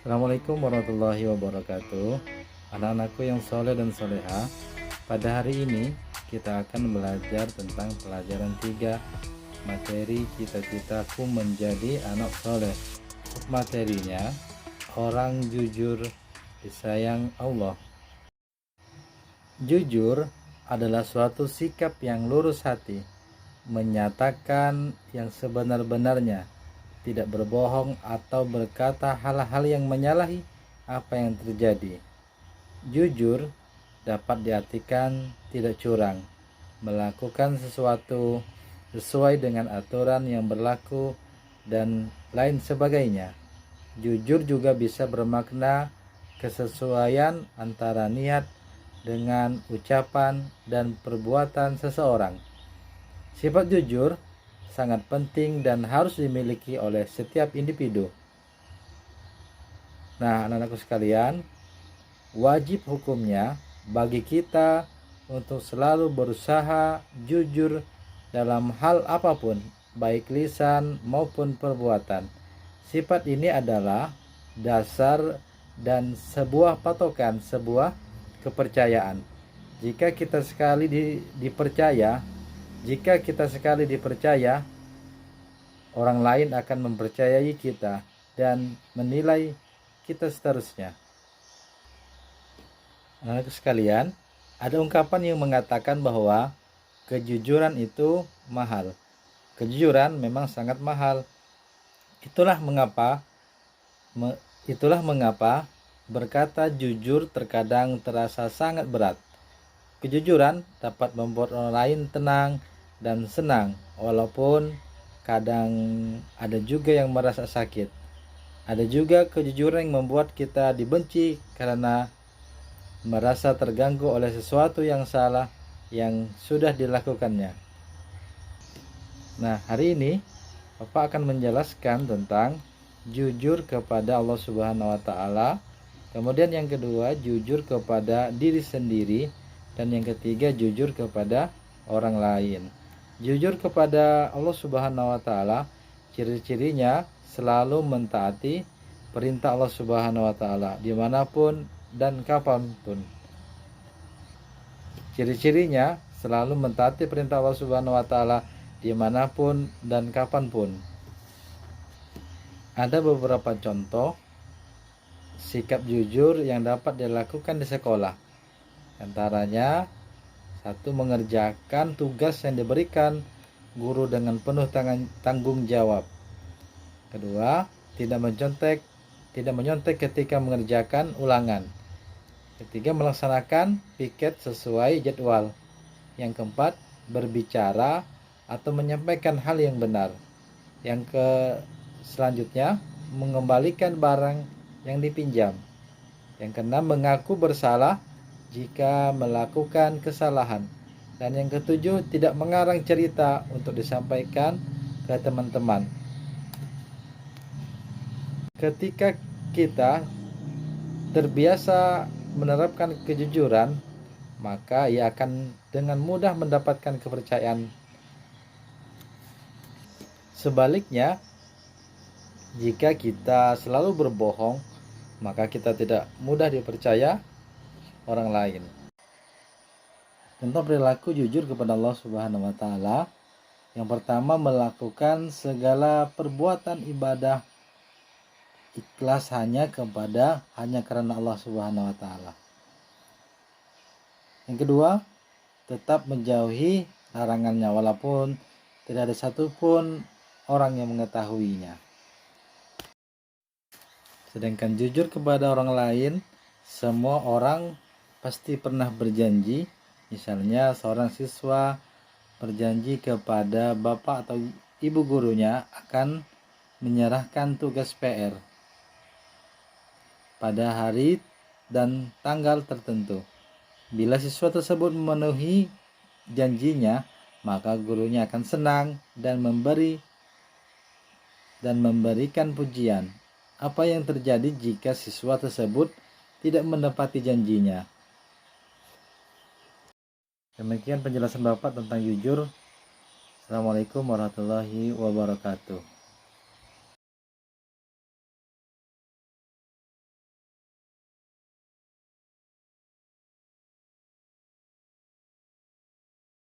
Assalamualaikum warahmatullahi wabarakatuh. Anak-anakku yang soleh dan soleha, pada hari ini kita akan belajar tentang pelajaran 3 materi cita-citaku menjadi anak soleh. Materinya, orang jujur disayang Allah. Jujur adalah suatu sikap yang lurus hati, menyatakan yang sebenar-benarnya, tidak berbohong atau berkata hal-hal yang menyalahi apa yang terjadi. Jujur dapat diartikan tidak curang, melakukan sesuatu sesuai dengan aturan yang berlaku, dan lain sebagainya. Jujur juga bisa bermakna kesesuaian antara niat dengan ucapan dan perbuatan seseorang. Sifat jujur sangat penting dan harus dimiliki oleh setiap individu. Nah, anak-anakku sekalian, wajib hukumnya bagi kita untuk selalu berusaha jujur dalam hal apapun, baik lisan maupun perbuatan. Sifat ini adalah dasar dan sebuah patokan, sebuah kepercayaan. Jika kita sekali dipercaya, orang lain akan mempercayai kita dan menilai kita seterusnya. Anak sekalian, ada ungkapan yang mengatakan bahwa kejujuran itu mahal. Kejujuran memang sangat mahal. Itulah mengapa berkata jujur terkadang terasa sangat berat. Kejujuran dapat membuat orang lain tenang dan senang, walaupun kadang ada juga yang merasa sakit. Ada juga kejujuran yang membuat kita dibenci karena merasa terganggu oleh sesuatu yang salah yang sudah dilakukannya. Nah, hari ini Bapak akan menjelaskan tentang jujur kepada Allah Subhanahu wa taala. Kemudian yang kedua, jujur kepada diri sendiri, dan yang ketiga, jujur kepada orang lain. Jujur kepada Allah Subhanahu wa taala, ciri-cirinya selalu mentaati perintah Allah Subhanahu wa taala dimanapun dan kapanpun. Ciri-cirinya selalu mentaati perintah Allah Subhanahu wa taala dimanapun dan kapanpun. Ada beberapa contoh sikap jujur yang dapat dilakukan di sekolah. Antaranya, 1. Mengerjakan tugas yang diberikan guru dengan penuh tanggung jawab. 2. Tidak menyontek ketika mengerjakan ulangan. 3. Melaksanakan piket sesuai jadwal. Yang keempat, berbicara atau menyampaikan hal yang benar. Selanjutnya, mengembalikan barang yang dipinjam. Yang keenam, mengaku bersalah jika melakukan kesalahan. Dan yang ketujuh, tidak mengarang cerita untuk disampaikan ke teman-teman. Ketika kita terbiasa menerapkan kejujuran, maka ia akan dengan mudah mendapatkan kepercayaan. Sebaliknya, jika kita selalu berbohong, maka kita tidak mudah dipercaya orang lain. Contoh perilaku jujur kepada Allah Subhanahu wa taala. Yang pertama, melakukan segala perbuatan ibadah ikhlas hanya karena Allah Subhanahu wa taala. Yang kedua, tetap menjauhi larangannya walaupun tidak ada satupun orang yang mengetahuinya. Sedangkan jujur kepada orang lain, semua orang pasti pernah berjanji. Misalnya seorang siswa berjanji kepada bapak atau ibu gurunya akan menyerahkan tugas PR pada hari dan tanggal tertentu. Bila siswa tersebut memenuhi janjinya, maka gurunya akan senang dan memberikan pujian. Apa yang terjadi jika siswa tersebut tidak menepati janjinya? Demikian penjelasan Bapak tentang jujur. Assalamualaikum warahmatullahi wabarakatuh.